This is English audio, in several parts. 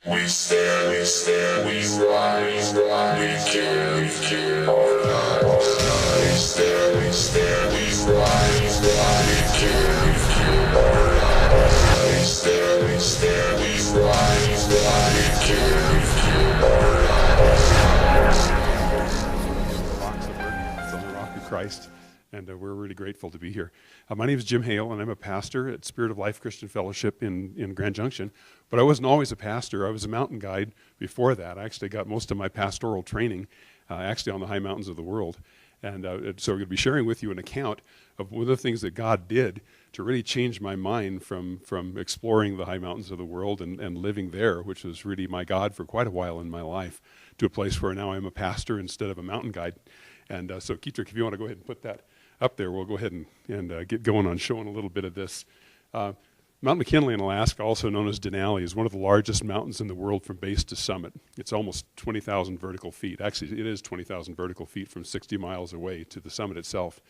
We stand, we rise, we care our lives. We stand, we rise, we care our lives. We stand, we rise, we care our lives. Rocks that work on the rock of Christ, and we're really grateful to be here. My name is Jim Hale, and I'm a pastor at Spirit of Life Christian Fellowship in Grand Junction. But I wasn't always a pastor. I was a mountain guide before that. I actually got most of my pastoral training actually on the high mountains of the world. And so we're going to be sharing with you an account of one of the things that God did to really change my mind from exploring the high mountains of the world and living there, which was really my God for quite a while in my life, to a place where now I'm a pastor instead of a mountain guide. And so Ketrich, if you want to go ahead and put that up there, we'll go ahead and get going on showing a little bit of this. Mount McKinley in Alaska, also known as Denali, is one of the largest mountains in the world from base to summit. It's almost 20,000 vertical feet. Actually, it is 20,000 vertical feet from 60 miles away to the summit itself.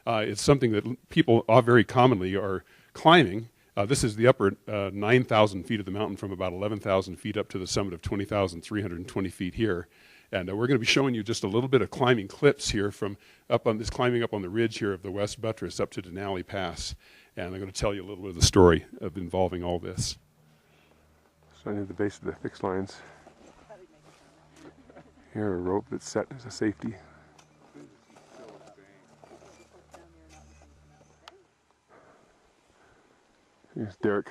It's something that people very commonly are climbing. This is the upper 9,000 feet of the mountain from about 11,000 feet up to the summit of 20,320 feet here. And we're going to be showing you just a little bit of climbing clips here from climbing up on the ridge here of the West Buttress up to Denali Pass. And I'm going to tell you a little bit of the story of involving all this. Starting at the base of the fixed lines. Here, a rope that's set as a safety. Here's Derek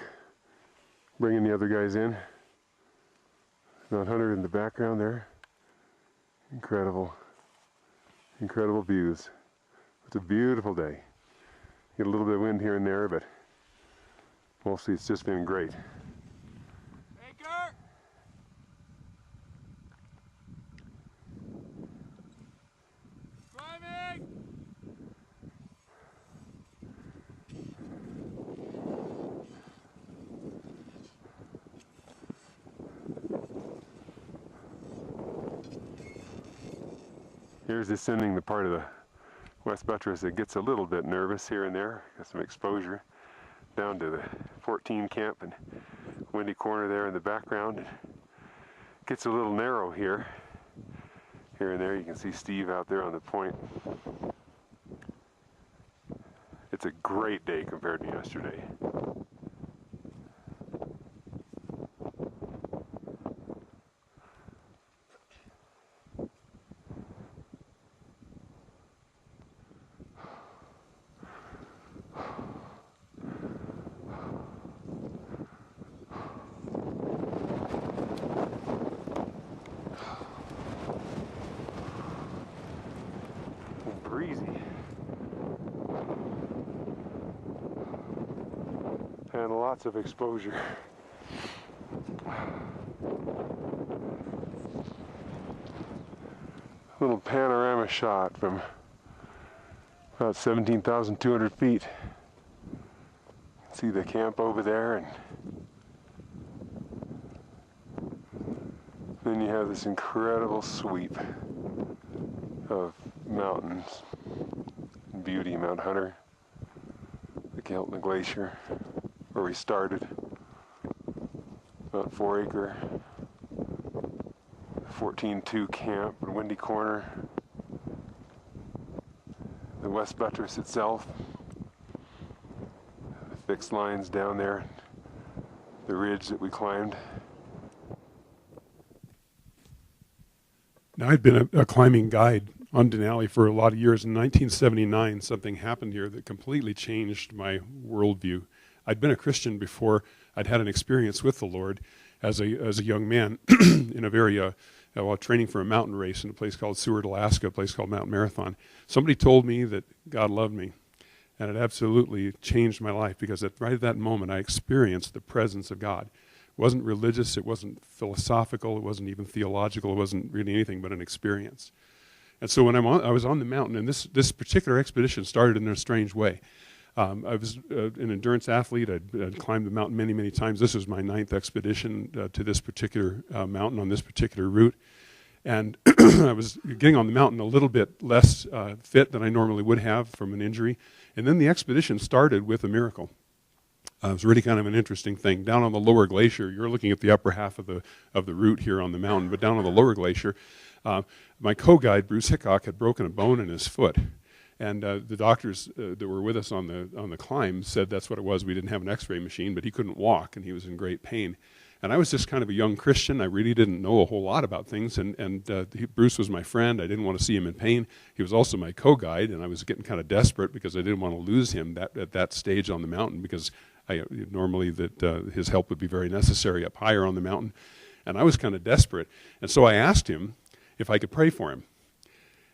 bringing the other guys in. Mount Hunter in the background there. Incredible views. It's a beautiful day. Get a little bit of wind here and there, but mostly it's just been great. Climbing! Here's descending the part of the West Buttress that gets a little bit nervous here and there. Got some exposure down to the 14 camp and windy corner there in the background. It gets a little narrow here. Here and there you can see Steve out there on the point. It's a great day compared to yesterday. Breezy and lots of exposure. Little panorama shot from about 17,200 feet. See the camp over there, and then you have this incredible sweep of mountains and beauty. Mount Hunter, the Keltner Glacier, where we started, about 4 acre, 14-2 camp and windy corner, the West Buttress itself, the fixed lines down there, the ridge that we climbed. Now, I'd been a climbing guide on Denali for a lot of years. In 1979, something happened here that completely changed my worldview. I'd been a Christian before. I'd had an experience with the Lord as a young man in a very while training for a mountain race in a place called Seward, Alaska, a place called Mountain Marathon. Somebody told me that God loved me, and it absolutely changed my life, because right at that moment I experienced the presence of God. It wasn't religious, it wasn't philosophical, it wasn't even theological, it wasn't really anything but an experience. And so when I was on the mountain, and this particular expedition started in a strange way. I was an endurance athlete. I'd climbed the mountain many, many times. This was my 9th expedition to this particular mountain on this particular route. And I was getting on the mountain a little bit less fit than I normally would have from an injury. And then the expedition started with a miracle. It was really kind of an interesting thing. Down on the lower glacier, you're looking at the upper half of the route here on the mountain, but down on the lower glacier, my co-guide, Bruce Hickok, had broken a bone in his foot. And the doctors that were with us on the climb said that's what it was. We didn't have an x-ray machine, but he couldn't walk, and he was in great pain. And I was just kind of a young Christian. I really didn't know a whole lot about things, and Bruce was my friend. I didn't want to see him in pain. He was also my co-guide, and I was getting kind of desperate because I didn't want to lose him at that stage on the mountain, because normally his help would be very necessary up higher on the mountain. And I was kind of desperate. And so I asked him if I could pray for him.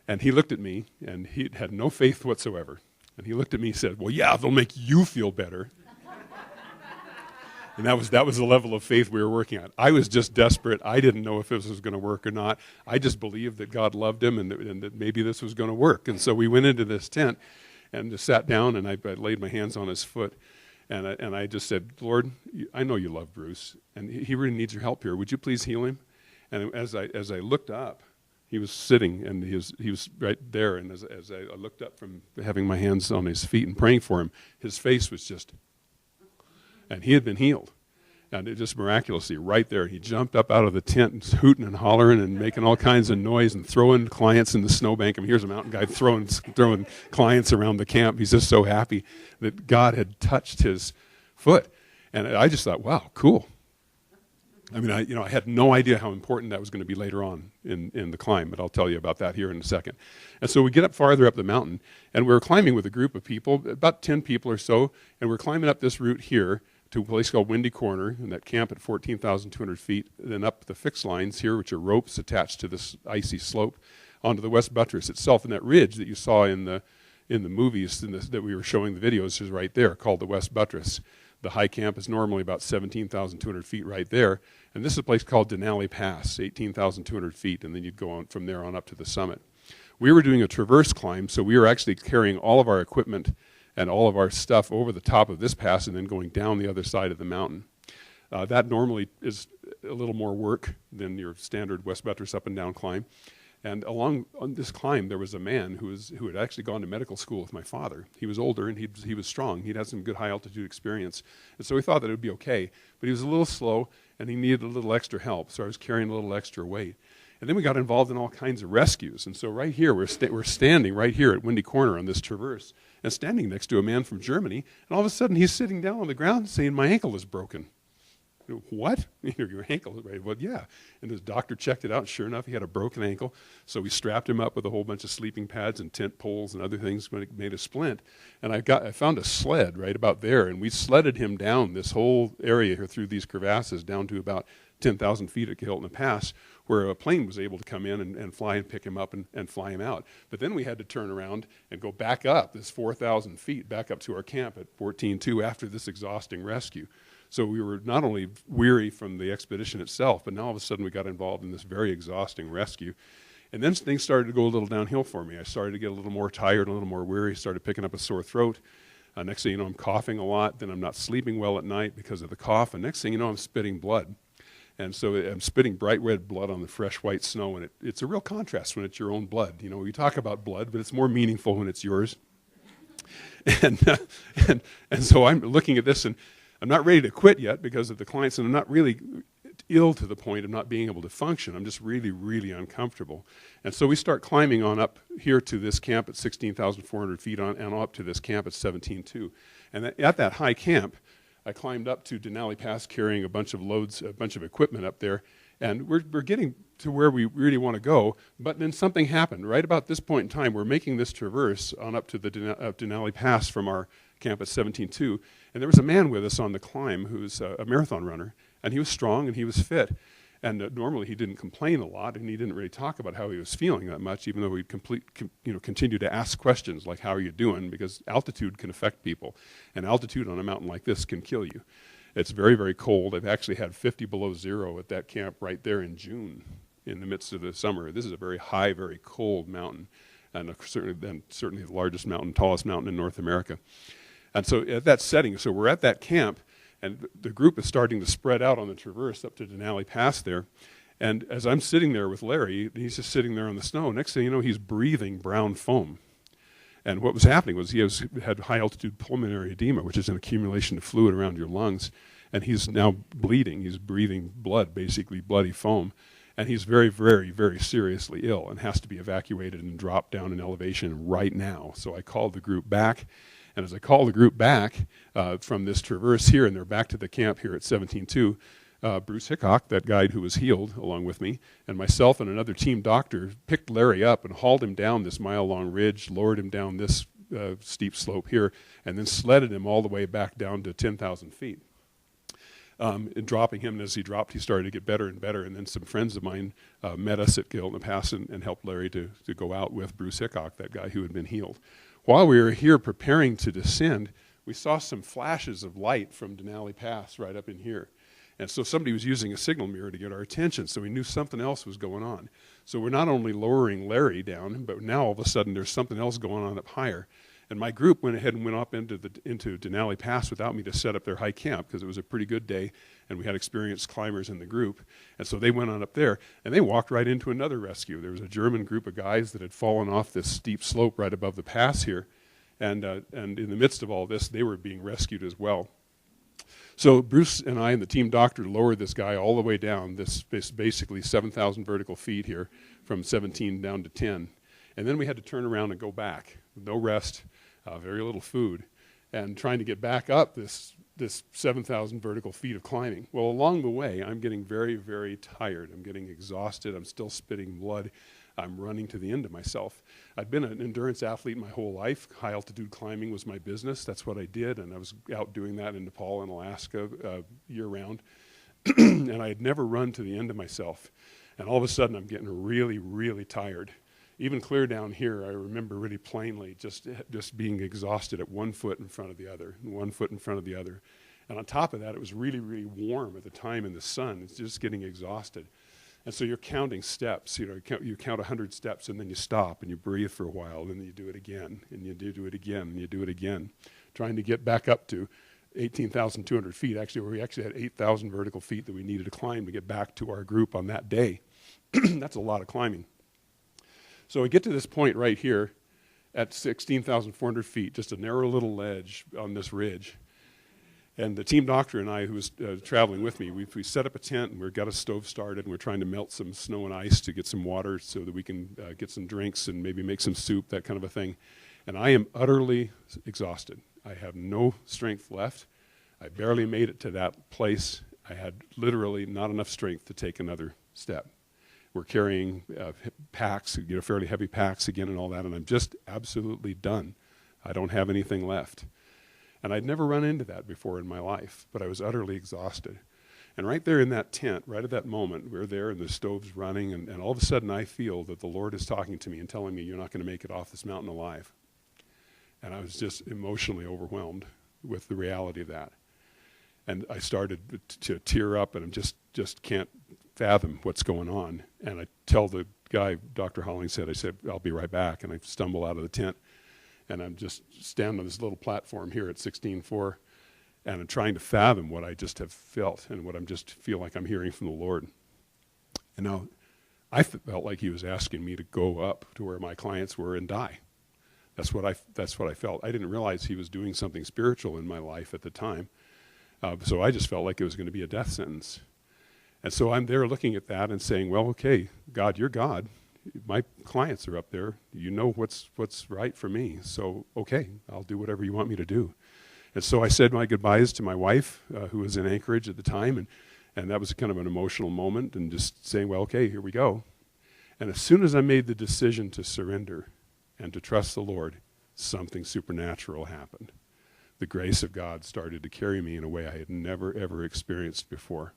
And he looked at me, and he had no faith whatsoever. And he looked at me and said, "Well, yeah, they'll make you feel better." And that was the level of faith we were working at. I was just desperate. I didn't know if this was going to work or not. I just believed that God loved him and that maybe this was going to work. And so we went into this tent and just sat down, and I laid my hands on his foot. And I just said, "Lord, I know you love Bruce, and he really needs your help here. Would you please heal him?" And as I looked up, he was sitting, and he was right there. And as I looked up from having my hands on his feet and praying for him, his face was just, and he had been healed. And it just miraculously, right there, he jumped up out of the tent and hooting and hollering and making all kinds of noise and throwing clients in the snowbank. I mean, here's a mountain guy throwing clients around the camp. He's just so happy that God had touched his foot. And I just thought, wow, cool. I mean, I had no idea how important that was going to be later on in the climb, but I'll tell you about that here in a second. And so we get up farther up the mountain, and we're climbing with a group of people, about 10 people or so, and we're climbing up this route here to a place called Windy Corner, and that camp at 14,200 feet, then up the fixed lines here, which are ropes attached to this icy slope, onto the West Buttress itself. And that ridge that you saw in the movies that we were showing the videos is right there, called the West Buttress. The high camp is normally about 17,200 feet right there. And this is a place called Denali Pass, 18,200 feet, and then you'd go on from there on up to the summit. We were doing a traverse climb, so we were actually carrying all of our equipment and all of our stuff over the top of this pass and then going down the other side of the mountain. That normally is a little more work than your standard West Buttress up and down climb. And along on this climb, there was a man who had actually gone to medical school with my father. He was older, and he was strong. He'd had some good high-altitude experience. And so we thought that it would be okay. But he was a little slow, and he needed a little extra help, so I was carrying a little extra weight. And then we got involved in all kinds of rescues. And so right here, we're standing right here at Windy Corner on this traverse, and standing next to a man from Germany, and all of a sudden he's sitting down on the ground saying, "My ankle is broken." "What? Your ankle?" Right? "Well, yeah." And his doctor checked it out, and sure enough, he had a broken ankle. So we strapped him up with a whole bunch of sleeping pads and tent poles and other things when it made a splint. And I found a sled right about there, and we sledded him down this whole area here through these crevasses down to about 10,000 feet at Hilton Pass, where a plane was able to come in and fly and pick him up and fly him out. But then we had to turn around and go back up this 4,000 feet, back up to our camp at 14.2 after this exhausting rescue. So we were not only weary from the expedition itself, but now all of a sudden we got involved in this very exhausting rescue. And then things started to go a little downhill for me. I started to get a little more tired, a little more weary, started picking up a sore throat. Next thing you know, I'm coughing a lot. Then I'm not sleeping well at night because of the cough. And next thing you know, I'm spitting blood. And so I'm spitting bright red blood on the fresh white snow. And it's a real contrast when it's your own blood. You know, we talk about blood, but it's more meaningful when it's yours. And so I'm looking at this, and I'm not ready to quit yet because of the clients, and I'm not really ill to the point of not being able to function. I'm just really, really uncomfortable. And so we start climbing on up here to this camp at 16,400 feet and up to this camp at 17.2. And at that high camp, I climbed up to Denali Pass carrying a bunch of loads, a bunch of equipment up there. And we're getting to where we really want to go, but then something happened. Right about this point in time, we're making this traverse on up to the Denali Pass from our camp at 17.2, and there was a man with us on the climb who's a marathon runner, and he was strong and he was fit. And normally he didn't complain a lot, and he didn't really talk about how he was feeling that much, even though we'd continue to ask questions like, "How are you doing?" Because altitude can affect people, and altitude on a mountain like this can kill you. It's very, very cold. I've actually had 50 below zero at that camp right there in June, in the midst of the summer. This is a very high, very cold mountain, and certainly the largest mountain, tallest mountain in North America. And so at that setting, so we're at that camp, and the group is starting to spread out on the traverse up to Denali Pass there. And as I'm sitting there with Larry, he's just sitting there on the snow. Next thing you know, he's breathing brown foam. And what was happening was had high altitude pulmonary edema, which is an accumulation of fluid around your lungs, and he's now bleeding. He's breathing blood, basically bloody foam, and he's very, very, very seriously ill and has to be evacuated and dropped down in elevation right now. So I called the group back, and as I called the group back from this traverse here, and they're back to the camp here at 17-2, Bruce Hickok, that guy who was healed along with me, and myself and another team doctor picked Larry up and hauled him down this mile-long ridge, lowered him down this steep slope here, and then sledded him all the way back down to 10,000 feet. And dropping him, and as he dropped, he started to get better and better, and then some friends of mine met us at Gale in the Pass and helped Larry to go out with Bruce Hickok, that guy who had been healed. While we were here preparing to descend, we saw some flashes of light from Denali Pass right up in here. And so somebody was using a signal mirror to get our attention, so we knew something else was going on. So we're not only lowering Larry down, but now all of a sudden there's something else going on up higher. And my group went ahead and went up into Denali Pass without me to set up their high camp, because it was a pretty good day, and we had experienced climbers in the group. And so they went on up there, and they walked right into another rescue. There was a German group of guys that had fallen off this steep slope right above the pass here, and in the midst of all this, they were being rescued as well. So Bruce and I and the team doctor lowered this guy all the way down, this basically 7,000 vertical feet here, from 17 down to 10. And then we had to turn around and go back, no rest, very little food, and trying to get back up this 7,000 vertical feet of climbing. Well, along the way, I'm getting very, very tired. I'm getting exhausted. I'm still spitting blood. I'm running to the end of myself. I'd been an endurance athlete my whole life. High altitude climbing was my business. That's what I did, and I was out doing that in Nepal and Alaska year round. And I had never run to the end of myself. And all of a sudden, I'm getting really, really tired. Even clear down here, I remember really plainly just being exhausted at 1 foot in front of the other, and 1 foot in front of the other. And on top of that, it was really, really warm at the time in the sun. It's just getting exhausted. And so you're counting steps. You count 100 steps, and then you stop, and you breathe for a while, and then you do it again, and you do it again, and you do it again, trying to get back up to 18,200 feet. Actually, we actually had 8,000 vertical feet that we needed to climb to get back to our group on that day. That's a lot of climbing. So we get to this point right here at 16,400 feet, just a narrow little ledge on this ridge. And the team doctor and I, who was traveling with me, we set up a tent, and we've got a stove started, and we're trying to melt some snow and ice to get some water so that we can get some drinks and maybe make some soup, that kind of a thing. And I am utterly exhausted. I have no strength left. I barely made it to that place. I had literally not enough strength to take another step. We're carrying packs, fairly heavy packs again and all that, and I'm just absolutely done. I don't have anything left. And I'd never run into that before in my life, but I was utterly exhausted. And right there in that tent, right at that moment, we're there and the stove's running, and all of a sudden I feel that the Lord is talking to me and telling me, you're not going to make it off this mountain alive. And I was just emotionally overwhelmed with the reality of that. And I started to tear up, and I just can't fathom what's going on. And I tell the guy, Dr. Holling said, I said, I'll be right back. And I stumble out of the tent, and I'm just standing on this little platform here at 16.4, and I'm trying to fathom what I just have felt and what I'm just feel like I'm hearing from the Lord. And now I felt like he was asking me to go up to where my clients were and die. That's what I felt. I didn't realize he was doing something spiritual in my life at the time. So I just felt like it was going to be a death sentence. And so I'm there looking at that and saying, well, okay, God, you're God. My clients are up there. You know what's right for me. So, okay, I'll do whatever you want me to do. And so I said my goodbyes to my wife, who was in Anchorage at the time, and that was kind of an emotional moment, and just saying, well, okay, here we go. And as soon as I made the decision to surrender and to trust the Lord, something supernatural happened. The grace of God started to carry me in a way I had never, ever experienced before.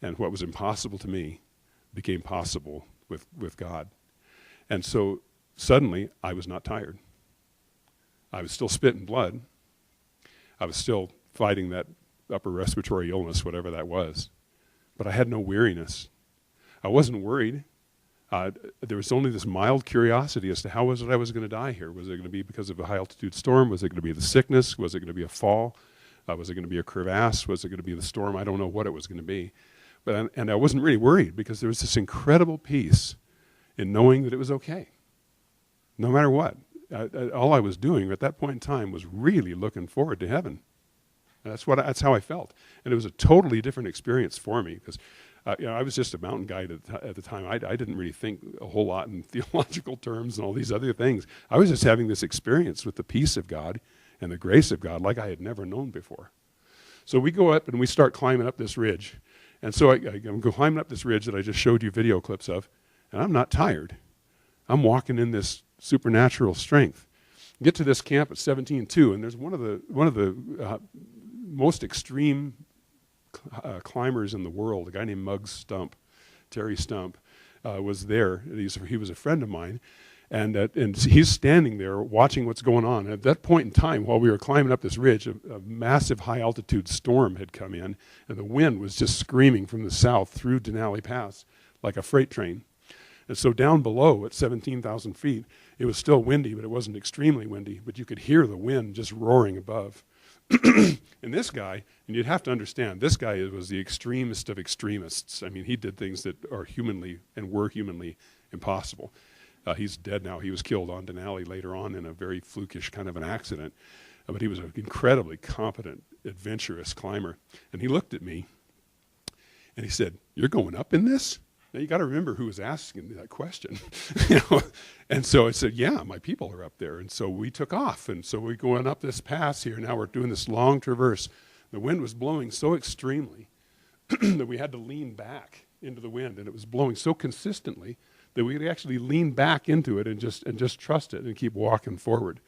And what was impossible to me became possible with God. And so suddenly I was not tired. I was still spitting blood. I was still fighting that upper respiratory illness, whatever that was. But I had no weariness. I wasn't worried. There was only this mild curiosity as to how was it I was going to die here. Was it going to be because of a high-altitude storm? Was it going to be the sickness? Was it going to be a fall? Was it going to be a crevasse? Was it going to be the storm? I don't know what it was going to be. And I wasn't really worried, because there was this incredible peace in knowing that it was okay, no matter what. all I was doing at that point in time was really looking forward to heaven. That's how I felt. And it was a totally different experience for me because I was just a mountain guide at the time. I didn't really think a whole lot in theological terms and all these other things. I was just having this experience with the peace of God and the grace of God like I had never known before. So we go up and we start climbing up this ridge. And so I'm climbing up this ridge that I just showed you video clips of, and I'm not tired. I'm walking in this supernatural strength. Get to this camp at 17.2, and there's one of the most extreme climbers in the world, a guy named Terry Stump, was there. He was a friend of mine, and he's standing there watching what's going on. And at that point in time, while we were climbing up this ridge, a massive high-altitude storm had come in, and the wind was just screaming from the south through Denali Pass like a freight train. And so down below at 17,000 feet, it was still windy, but it wasn't extremely windy, but you could hear the wind just roaring above. And this guy, and you'd have to understand, this guy was the extremist of extremists. I mean, he did things that are humanly and were humanly impossible. He's dead now. He was killed on Denali later on in a very flukish kind of an accident. But he was an incredibly competent, adventurous climber. And he looked at me, and he said, "You're going up in this?" Now, you got to remember who was asking that question. And so I said, "Yeah, my people are up there." And so we took off. And so we're going up this pass here. Now we're doing this long traverse. The wind was blowing so extremely that we had to lean back into the wind. And it was blowing so consistently that we could actually lean back into it and just trust it and keep walking forward.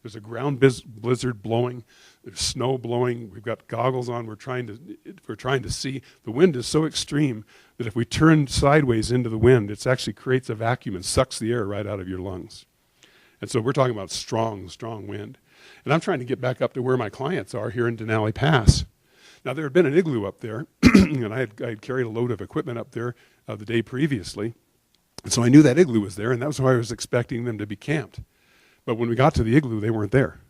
There's a ground blizzard blowing. There's snow blowing. We've got goggles on. We're trying to see. The wind is so extreme that if we turn sideways into the wind, it actually creates a vacuum and sucks the air right out of your lungs. And so we're talking about strong, strong wind. And I'm trying to get back up to where my clients are here in Denali Pass. Now, there had been an igloo up there, and I had carried a load of equipment up there the day previously. And so I knew that igloo was there, and that was why I was expecting them to be camped. But when we got to the igloo, they weren't there.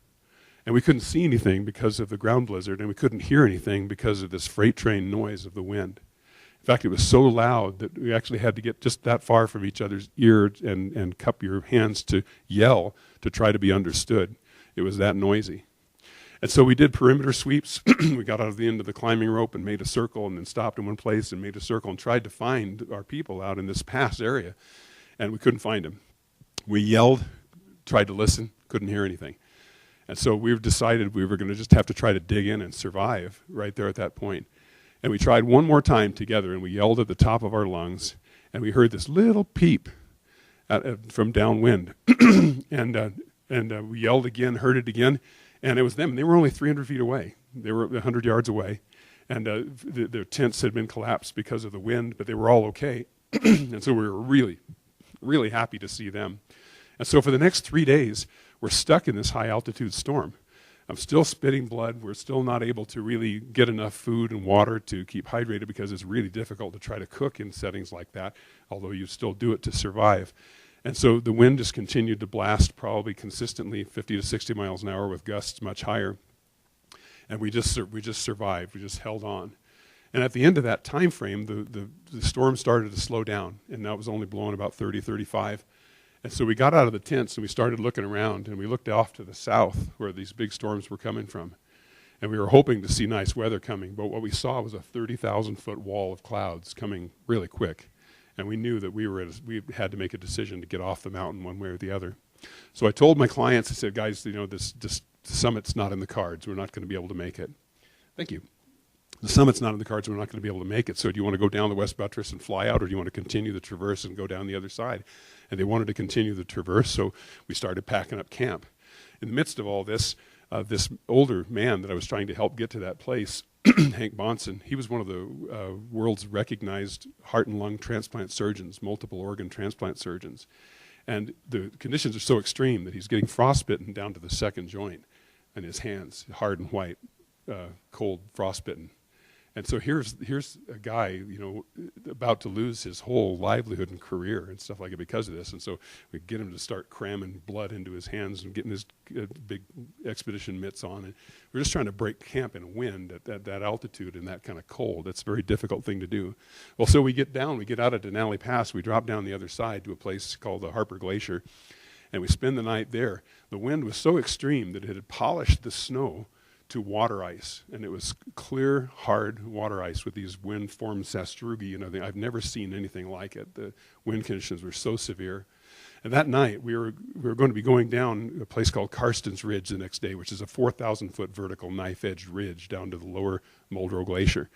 And we couldn't see anything because of the ground blizzard, and we couldn't hear anything because of this freight train noise of the wind. In fact, it was so loud that we actually had to get just that far from each other's ear and cup your hands to yell to try to be understood. It was that noisy. And so we did perimeter sweeps. We got out of the end of the climbing rope and made a circle and then stopped in one place and made a circle and tried to find our people out in this pass area. And we couldn't find them. We yelled, tried to listen, couldn't hear anything. And so we've decided we were going to just have to try to dig in and survive right there at that point. And we tried one more time together, and we yelled at the top of our lungs, and we heard this little peep from downwind. and we yelled again, heard it again, and it was them. They were only 300 feet away. They were 100 yards away. And their tents had been collapsed because of the wind, but they were all okay. And so we were really, really happy to see them. And so for the next 3 days, we're stuck in this high-altitude storm. I'm still spitting blood. We're still not able to really get enough food and water to keep hydrated because it's really difficult to try to cook in settings like that, although you still do it to survive. And so the wind just continued to blast probably consistently 50 to 60 miles an hour with gusts much higher. And we just survived. We just held on. And at the end of that time frame, the storm started to slow down, and that was only blowing about 30, 35. And so we got out of the tents and we started looking around, and we looked off to the south where these big storms were coming from. And we were hoping to see nice weather coming, but what we saw was a 30,000-foot wall of clouds coming really quick. And we knew that we had to make a decision to get off the mountain one way or the other. So I told my clients, I said, "Guys, this summit's not in the cards. We're not going to be able to make it." Thank you. The summit's not in the cards. We're not going to be able to make it. So do you want to go down the West Buttress and fly out, or do you want to continue the traverse and go down the other side? And they wanted to continue the traverse, so we started packing up camp. In the midst of all this, this older man that I was trying to help get to that place, Hank Bonson, he was one of the world's recognized heart and lung transplant surgeons, multiple organ transplant surgeons. And the conditions are so extreme that he's getting frostbitten down to the second joint in his hands, hard and white, cold, frostbitten. And so here's a guy, about to lose his whole livelihood and career and stuff like it because of this. And so we get him to start cramming blood into his hands and getting his big expedition mitts on. And we're just trying to break camp in wind at that altitude and that kind of cold. It's a very difficult thing to do. Well, so we get out of Denali Pass. We drop down the other side to a place called the Harper Glacier. and we spend the night there. The wind was so extreme that it had polished the snow to water ice, and it was clear, hard water ice with these wind-formed sastrugi. I've never seen anything like it. The wind conditions were so severe. And that night, we were going to be going down a place called Karstens Ridge the next day, which is a 4,000-foot vertical knife-edged ridge down to the lower Muldrow Glacier.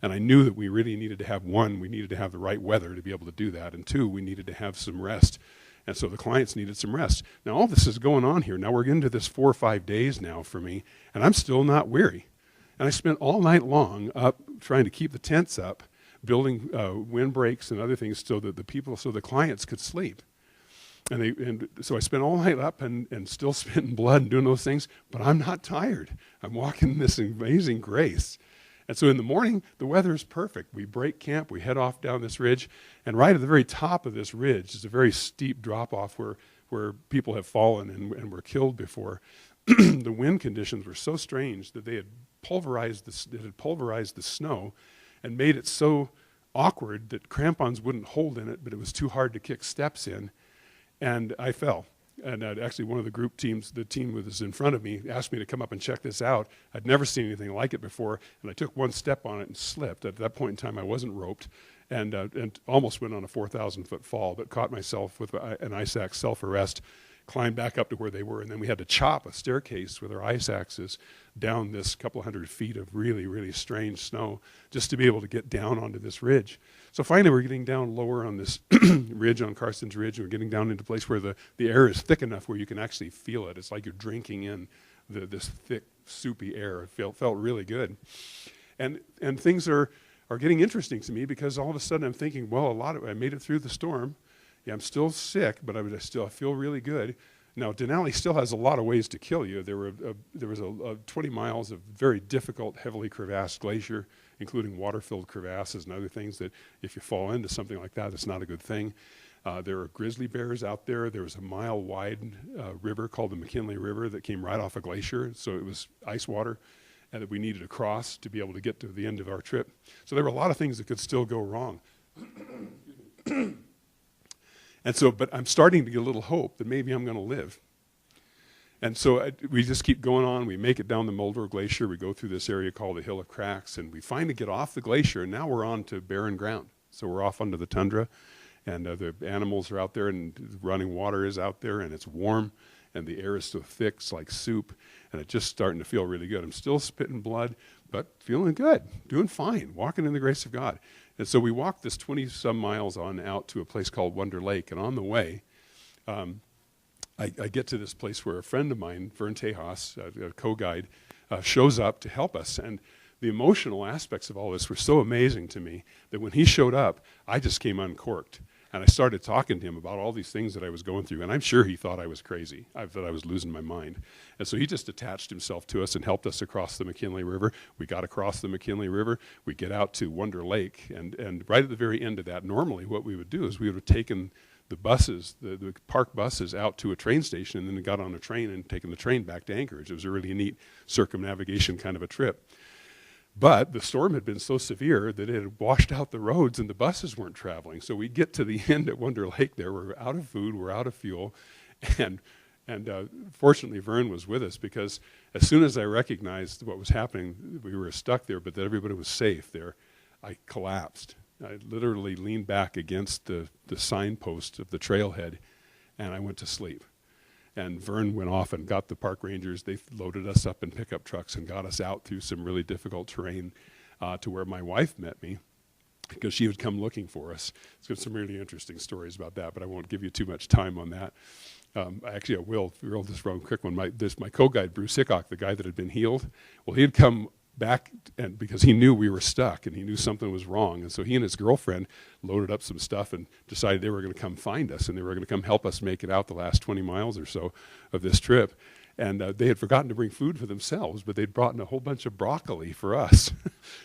And I knew that we really needed to have, one, we needed to have the right weather to be able to do that, and two, we needed to have some rest. And so the clients needed some rest. Now, all this is going on here. Now we're getting to this 4 or 5 days now for me, and I'm still not weary. And I spent all night long up trying to keep the tents up, building windbreaks and other things so that the clients could sleep. And so I spent all night up and still spitting blood and doing those things, but I'm not tired. I'm walking in this amazing grace. And so in the morning, the weather is perfect. We break camp, we head off down this ridge, and right at the very top of this ridge is a very steep drop-off where people have fallen and were killed before. The wind conditions were so strange that they had pulverized the snow and made it so awkward that crampons wouldn't hold in it, but it was too hard to kick steps in. And I fell. And actually one of the group teams, the team that was in front of me, asked me to come up and check this out. I'd never seen anything like it before, and I took one step on it and slipped. At that point in time, I wasn't roped, and almost went on a 4,000-foot fall, but caught myself with an ice axe self-arrest, climbed back up to where they were, and then we had to chop a staircase with our ice axes down this couple hundred feet of really, really strange snow just to be able to get down onto this ridge. So finally we're getting down lower on this ridge, on Karstens Ridge, and we're getting down into a place where the air is thick enough where you can actually feel it. It's like you're drinking in this thick, soupy air. It felt really good. And things are getting interesting to me because all of a sudden I'm thinking, well, I made it through the storm. Yeah, I'm still sick, but I feel really good. Now, Denali still has a lot of ways to kill you. There was 20 miles of very difficult, heavily crevassed glacier, including water-filled crevasses and other things that if you fall into something like that, it's not a good thing. There are grizzly bears out there. There was a mile-wide river called the McKinley River that came right off a glacier, so it was ice water, and that we needed to cross to be able to get to the end of our trip. So there were a lot of things that could still go wrong. And so, but I'm starting to get a little hope that maybe I'm going to live. And so we just keep going on. We make it down the Muldrow Glacier. We go through this area called the Hill of Cracks, and we finally get off the glacier, and now we're on to barren ground. So we're off onto the tundra, and the animals are out there, and running water is out there, and it's warm, and the air is so thick, it's like soup, and it's just starting to feel really good. I'm still spitting blood, but feeling good, doing fine, walking in the grace of God. And so we walked this 20-some miles on out to a place called Wonder Lake, and on the way, I get to this place where a friend of mine, Vern Tejas, a co-guide, shows up to help us. And the emotional aspects of all this were so amazing to me that when he showed up, I just came uncorked. And I started talking to him about all these things that I was going through. And I'm sure he thought I was crazy. I thought I was losing my mind. And so he just attached himself to us and helped us across the McKinley River. We got across the McKinley River. We get out to Wonder Lake. And right at the very end of that, normally what we would do is we would have taken the buses, the park buses, out to a train station and then got on a train and taken the train back to Anchorage. It was a really neat circumnavigation kind of a trip. But the storm had been so severe that it had washed out the roads and the buses weren't traveling. So we get to the end at Wonder Lake there. We're out of food, we're out of fuel. And fortunately, Vern was with us because as soon as I recognized what was happening, we were stuck there, but that everybody was safe there, I collapsed. I literally leaned back against the signpost of the trailhead, and I went to sleep. And Vern went off and got the park rangers. They loaded us up in pickup trucks and got us out through some really difficult terrain to where my wife met me because she would come looking for us. It's got some really interesting stories about that, but I won't give you too much time on that. Actually, I will just run a quick one. My co-guide, Bruce Hickok, the guy that had been healed, well, he had come back and because he knew we were stuck and he knew something was wrong. And so he and his girlfriend loaded up some stuff and decided they were going to come find us and they were going to come help us make it out the last 20 miles or so of this trip. And they had forgotten to bring food for themselves, but they'd brought in a whole bunch of broccoli for us.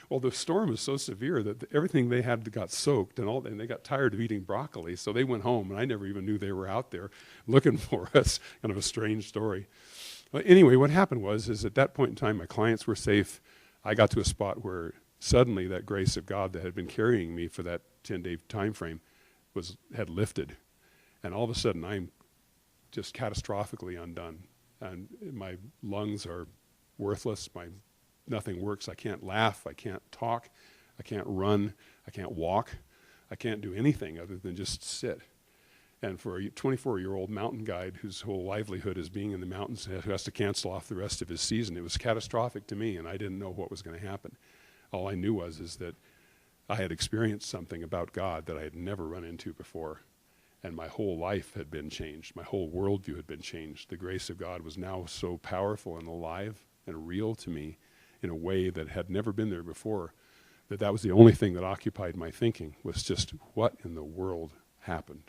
Well, the storm was so severe that everything they had got soaked and they got tired of eating broccoli. So they went home and I never even knew they were out there looking for us. Kind of a strange story. But anyway, what happened is at that point in time, my clients were safe. I got to a spot where suddenly that grace of God that had been carrying me for that 10-day time frame had lifted. And all of a sudden I'm just catastrophically undone. And my lungs are worthless. Nothing works. I can't laugh. I can't talk. I can't run. I can't walk. I can't do anything other than just sit. And for a 24-year-old mountain guide whose whole livelihood is being in the mountains, who has to cancel off the rest of his season, it was catastrophic to me, and I didn't know what was going to happen. All I knew is that I had experienced something about God that I had never run into before, and my whole life had been changed. My whole worldview had been changed. The grace of God was now so powerful and alive and real to me in a way that had never been there before, that was the only thing that occupied my thinking, was just what in the world happened.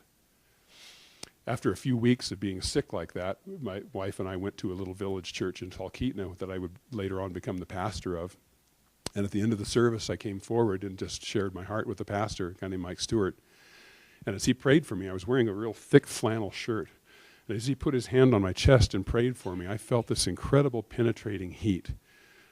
After a few weeks of being sick like that, my wife and I went to a little village church in Talkeetna that I would later on become the pastor of. And at the end of the service, I came forward and just shared my heart with the pastor, a guy named Mike Stewart. And as he prayed for me, I was wearing a real thick flannel shirt. And as he put his hand on my chest and prayed for me, I felt this incredible penetrating heat.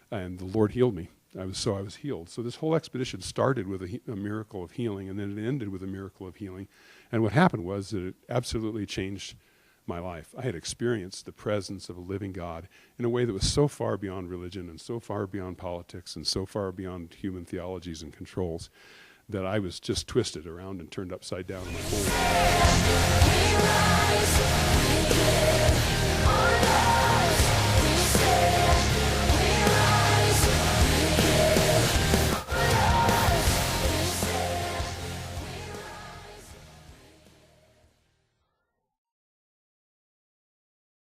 And the Lord healed me. I was healed. So this whole expedition started with a miracle of healing, and then it ended with a miracle of healing. And what happened was that it absolutely changed my life. I had experienced the presence of a living God in a way that was so far beyond religion and so far beyond politics and so far beyond human theologies and controls that I was just twisted around and turned upside down in my whole life.